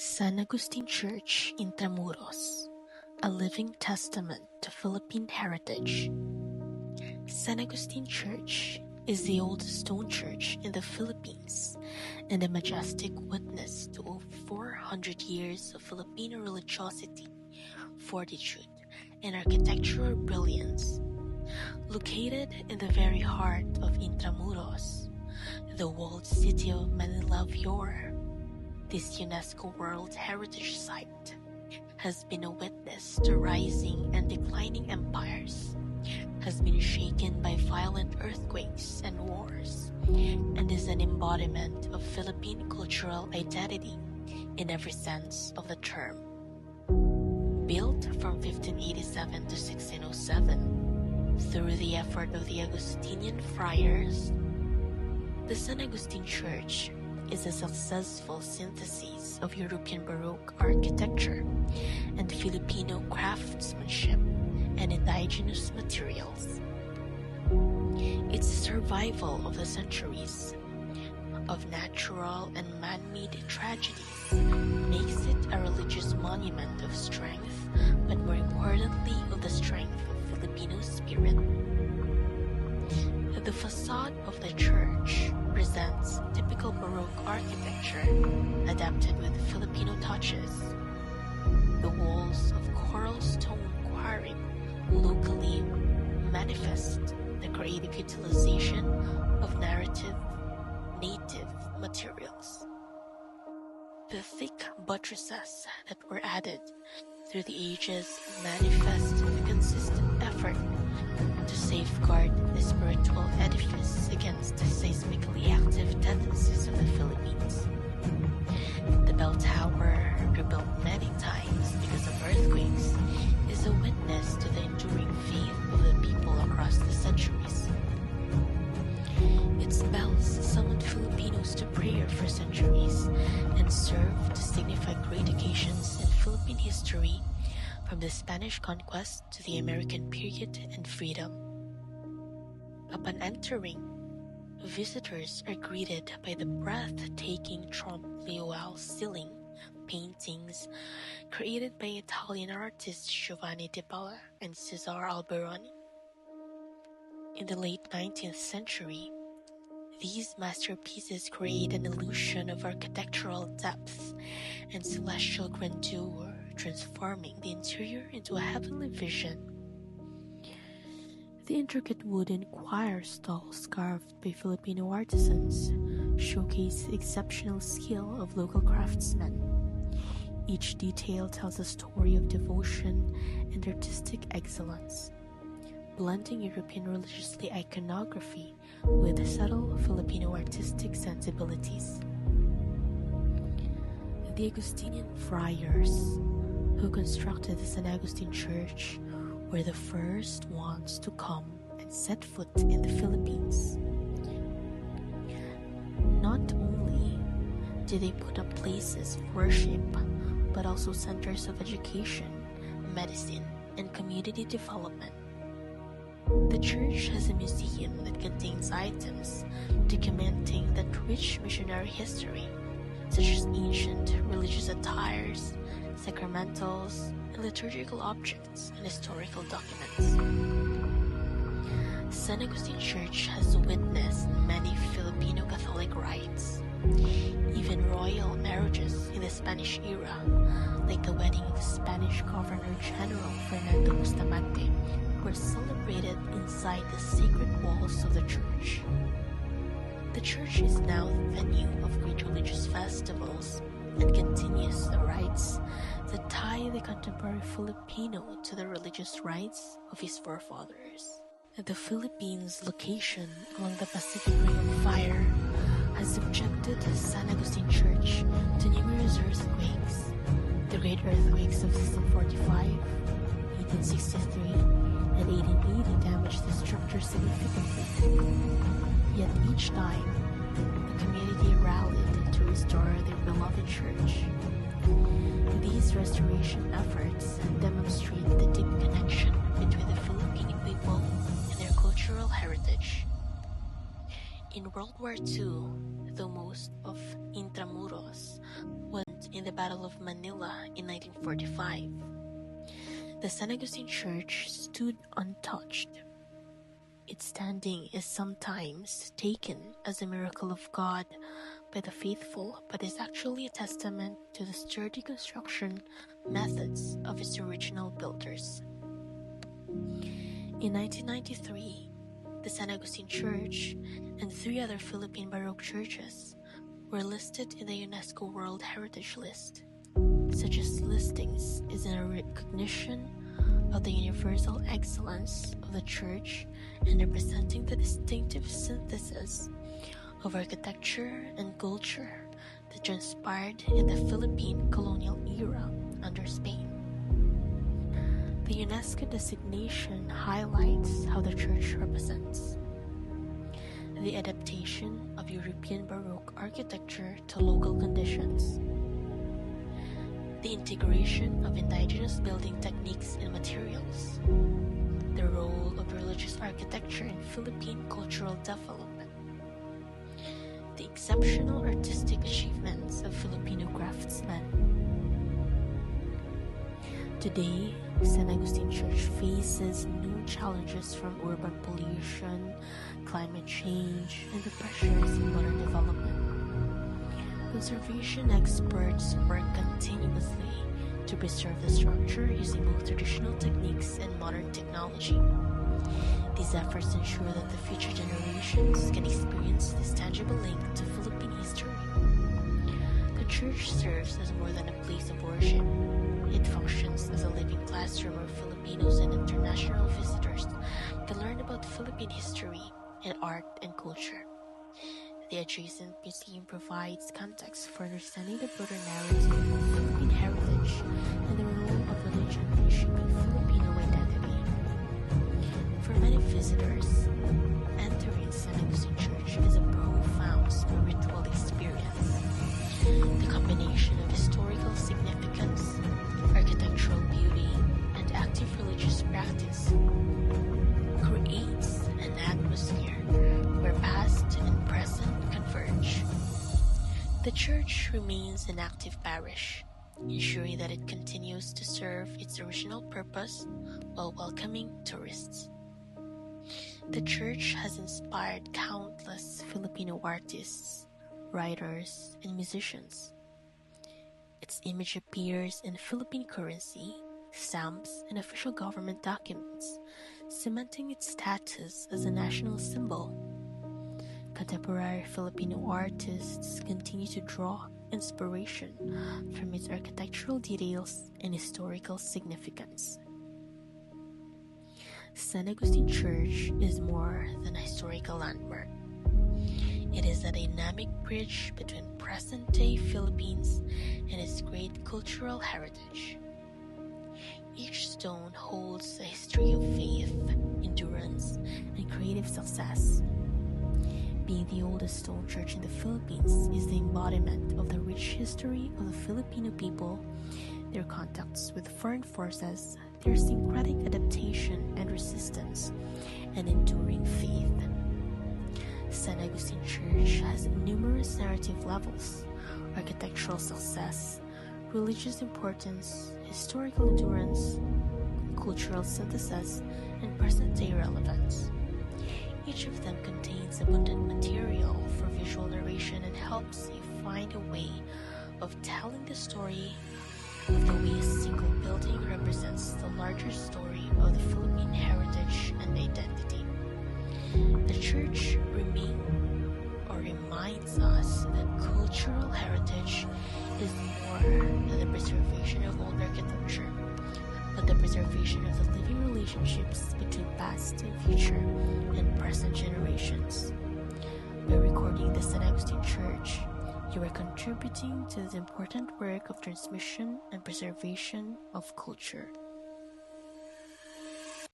San Agustin Church Intramuros, a living testament to Philippine heritage. San Agustin Church is the oldest stone church in the Philippines and a majestic witness to over 400 years of Filipino religiosity, fortitude, and architectural brilliance. Located in the very heart of Intramuros, the walled city of Manila of yore, this UNESCO World Heritage Site has been a witness to rising and declining empires, has been shaken by violent earthquakes and wars, and is an embodiment of Philippine cultural identity in every sense of the term. Built from 1587 to 1607, through the effort of the Augustinian friars, the San Agustin Church is a successful synthesis of European Baroque architecture and Filipino craftsmanship and indigenous materials. Its survival of the centuries of natural and man-made tragedies makes it a religious monument of strength, but more importantly of the strength of Filipino spirit. The facade of the church presents typical Baroque architecture adapted with Filipino touches. The walls of coral stone quarried locally manifest the creative utilization of native materials. The thick buttresses that were added through the ages manifest the consistent effort to safeguard the spiritual edifice against the seismically active tendencies of the Philippines. The bell tower, rebuilt many times because of earthquakes, is a witness to the enduring faith of the people across the centuries. Its bells summoned Filipinos to prayer for centuries and served to signify great occasions in Philippine history, from the Spanish conquest to the American period and freedom. Upon entering, visitors are greeted by the breathtaking trompe-l'oeil ceiling paintings created by Italian artists Giovanni Di Balla and Cesare Alberoni. In the late 19th century, these masterpieces create an illusion of architectural depth and celestial grandeur, transforming the interior into a heavenly vision. The intricate wooden choir stalls carved by Filipino artisans showcase the exceptional skill of local craftsmen. Each detail tells a story of devotion and artistic excellence, blending European religious iconography with subtle Filipino artistic sensibilities. The Augustinian friars who constructed the San Agustin Church were the first ones to come and set foot in the Philippines. Not only did they put up places of worship, but also centers of education, medicine, and community development. The church has a museum that contains items documenting that rich missionary history, such as ancient religious attires, sacramentals, and liturgical objects and historical documents. San Agustin Church has witnessed many Filipino Catholic rites, even royal marriages in the Spanish era, like the wedding of the Spanish Governor General Fernando Bustamante, were celebrated inside the sacred walls of the church. The church is now the venue of great religious festivals and continues the rites that tie the contemporary Filipino to the religious rites of his forefathers. The Philippines' location along the Pacific Ring of Fire has subjected San Agustin Church to numerous earthquakes. The great earthquakes of 1645, 1863, and 1880 damaged the structure significantly. Yet each time, the community rallied to restore their beloved church. These restoration efforts demonstrate the deep connection between the Filipino people and their cultural heritage. In World War II, though most of Intramuros went in the Battle of Manila in 1945. The San Agustin Church stood untouched. Its standing is sometimes taken as a miracle of God by the faithful, but is actually a testament to the sturdy construction methods of its original builders. In 1993, the San Agustin Church and 3 other Philippine Baroque churches were listed in the UNESCO World Heritage List. Such as listings is in a recognition of the universal excellence of the church and representing the distinctive synthesis of architecture and culture that transpired in the Philippine colonial era under Spain. The UNESCO designation highlights how the church represents the adaptation of European Baroque architecture to local conditions, the integration of indigenous building techniques and materials, the role of religious architecture in Philippine cultural development, the exceptional artistic achievements of Filipino craftsmen. Today, San Agustin Church faces new challenges from urban pollution, climate change, and the pressures of modern development. Conservation experts work continuously to preserve the structure using both traditional techniques and modern technology. These efforts ensure that the future generations can experience this tangible link to Philippine history. The church serves as more than a place of worship. It functions as a living classroom where Filipinos and international visitors can learn about Philippine history and art and culture. The adjacent museum provides context for understanding the broader narrative of Philippine heritage and the role of religion in shaping Filipino identity. For many visitors, entering San Agustin Church is a profound spiritual experience. The combination of historical significance, architectural beauty, and active religious practice creates an atmosphere where past and present converge. The church remains an active parish, ensuring that it continues to serve its original purpose while welcoming tourists. The church has inspired countless Filipino artists, writers, and musicians. Its image appears in Philippine currency, stamps, and official government documents, cementing its status as a national symbol. Contemporary Filipino artists continue to draw inspiration from its architectural details and historical significance. San Agustin Church is more than a historical landmark. It is a dynamic bridge between present-day Philippines and its great cultural heritage. Each stone holds a history of faith, endurance, and creative success. Being the oldest stone church in the Philippines is the embodiment of the rich history of the Filipino people, their contacts with foreign forces, their syncretic adaptation and resistance, and enduring faith. San Agustin Church has numerous narrative levels: architectural success, religious importance, historical endurance, cultural synthesis, and present-day relevance. Each of them contains abundant material for visual narration and helps you find a way of telling the story of the way a single building represents the larger story of the Philippine heritage and identity. The church reminds us that cultural heritage is more than the preservation of old architecture, but the preservation of the living relationships between past and future and present generations. By recording the San Agustin Church, you are contributing to the important work of transmission and preservation of culture.